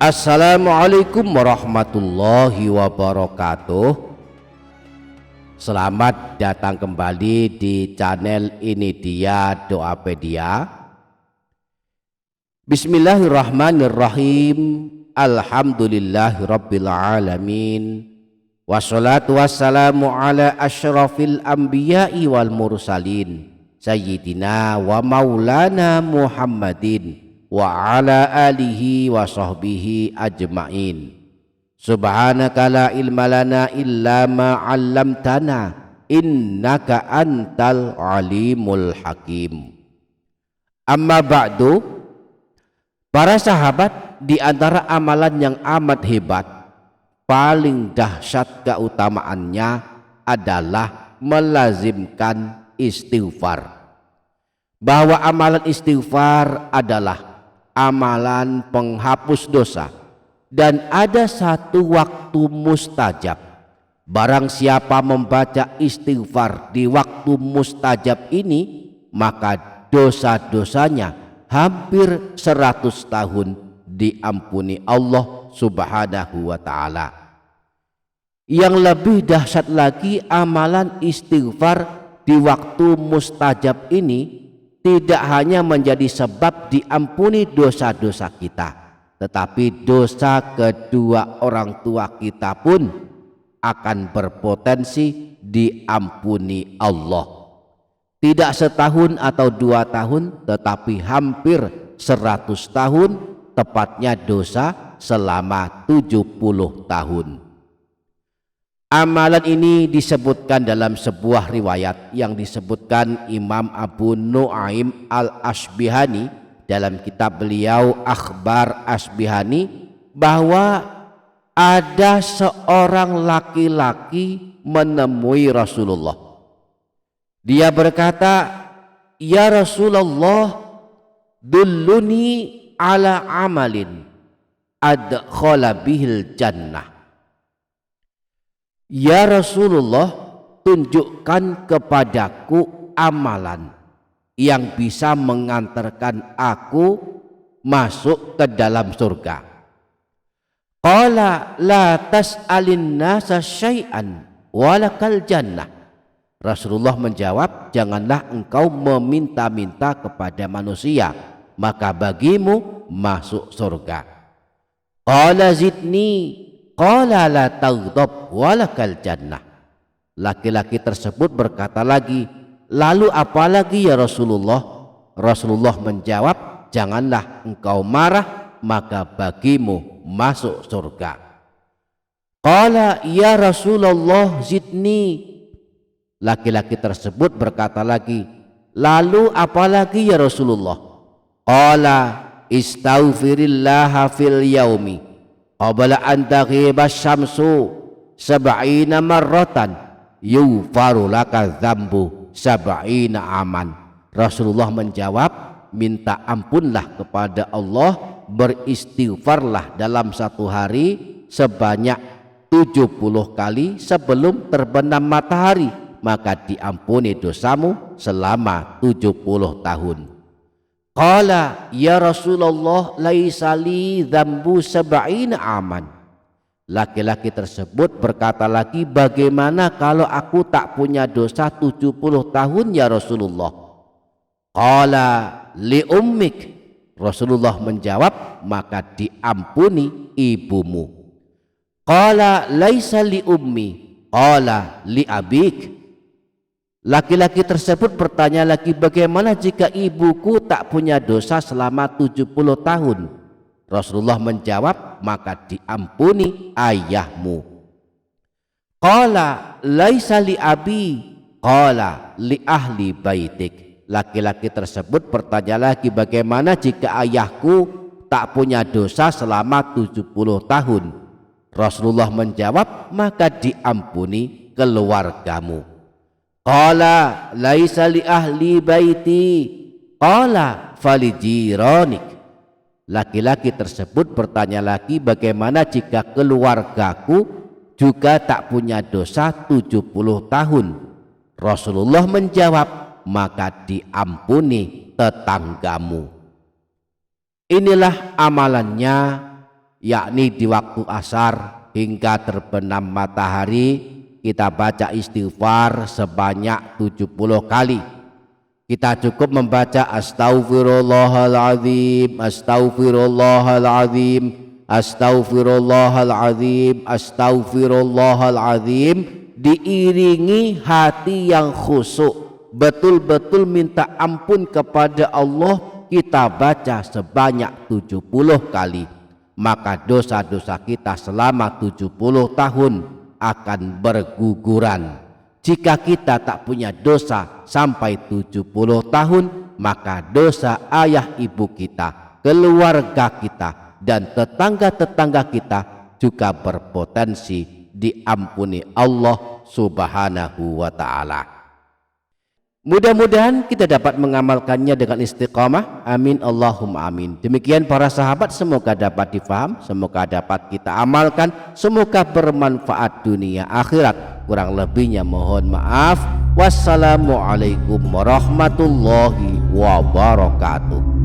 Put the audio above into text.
Assalamualaikum warahmatullahi wabarakatuh. Selamat datang kembali di channel ini dia Doapedia. Bismillahirrahmanirrahim. Alhamdulillahirabbil alamin. Wassalatu wassalamu ala asyrafil anbiya'i wal mursalin sayyidina wa maulana Muhammadin wa ala alihi wa sahbihi ajma'in. Subhanaka la ilma lana illa ma 'allamtana innaka antal alimul hakim. Amma ba'du, para sahabat, di antara amalan yang amat hebat, paling dahsyat keutamaannya adalah melazimkan istighfar. Bahwa amalan istighfar adalah amalan penghapus dosa, dan ada satu waktu mustajab. Barang siapa membaca istighfar di waktu mustajab ini, maka dosa-dosanya hampir 100 tahun diampuni Allah Subhanahu wa ta'ala. Yang lebih dahsyat lagi, amalan istighfar di waktu mustajab ini tidak hanya menjadi sebab diampuni dosa-dosa kita, tetapi dosa kedua orang tua kita pun akan berpotensi diampuni Allah. Tidak setahun atau 2 tahun, tetapi hampir 100 tahun, tepatnya dosa selama 70 tahun. Amalan ini disebutkan dalam sebuah riwayat yang disebutkan Imam Abu Nu'aim al-Ashbihani dalam kitab beliau Akhbar Ashbihani, bahwa ada seorang laki-laki menemui Rasulullah. Dia berkata, "Ya Rasulullah, dulluni ala amalin adkhala bihil jannah." Ya Rasulullah, tunjukkan kepadaku amalan yang bisa mengantarkan aku masuk ke dalam surga. Qala la tas'alin nasa syai'an walakal jannah. Rasulullah menjawab, janganlah engkau meminta-minta kepada manusia, maka bagimu masuk surga. Qala zidni. Qala la taghdab walakal jannah. Laki-laki tersebut berkata lagi, lalu apa lagi ya Rasulullah? Rasulullah menjawab, janganlah engkau marah, maka bagimu masuk surga. Qala ya Rasulullah zidni. Laki-laki tersebut berkata lagi, lalu apa lagi ya Rasulullah? Qala istaghfirillaha fil yaumi qabla an taghiba syamsu 70 marratan yughfaru laka dzambu 70 aman. Rasulullah menjawab, minta ampunlah kepada Allah, beristighfarlah dalam satu hari sebanyak 70 kali sebelum terbenam matahari, maka diampuni dosamu selama 70 tahun. Qala ya Rasulullah laisa li dzambu 70 aman. Laki-laki tersebut berkata lagi, bagaimana kalau aku tak punya dosa 70 tahun ya Rasulullah? Qala li ummik. Rasulullah menjawab, maka diampuni ibumu. Qala laisa li ummi. Qala li abik. Laki-laki tersebut bertanya lagi, bagaimana jika ibuku tak punya dosa selama 70 tahun? Rasulullah menjawab, maka diampuni ayahmu. Qala laisa li abi. Qala li ahli baitik. Laki-laki tersebut bertanya lagi, bagaimana jika ayahku tak punya dosa selama 70 tahun? Rasulullah menjawab, maka diampuni keluargamu. Qala laisa li ahli baiti. Qala fali jiranik. Laki-laki tersebut bertanya lagi, bagaimana jika keluargaku juga tak punya dosa 70 tahun? Rasulullah menjawab, maka diampuni tetanggamu. Inilah amalannya yakni di waktu asar hingga terbenam matahari. Kita baca istighfar sebanyak 70 kali. Kita cukup membaca astaghfirullahaladzim, astaghfirullahaladzim, astaghfirullahaladzim, astaghfirullahaladzim, diiringi hati yang khusyuk, betul-betul minta ampun kepada Allah. Kita baca sebanyak 70 kali, maka dosa-dosa kita selama 70 tahun akan berguguran. Jika kita tak punya dosa sampai 70 tahun, maka dosa ayah ibu kita, keluarga kita, dan tetangga-tetangga kita juga berpotensi diampuni Allah Subhanahu wa ta'ala. Mudah-mudahan kita dapat mengamalkannya dengan istiqamah. Amin Allahumma amin. Demikian para sahabat, semoga dapat difaham, semoga dapat kita amalkan, semoga bermanfaat dunia akhirat. Kurang lebihnya mohon maaf. Wassalamualaikum warahmatullahi wabarakatuh.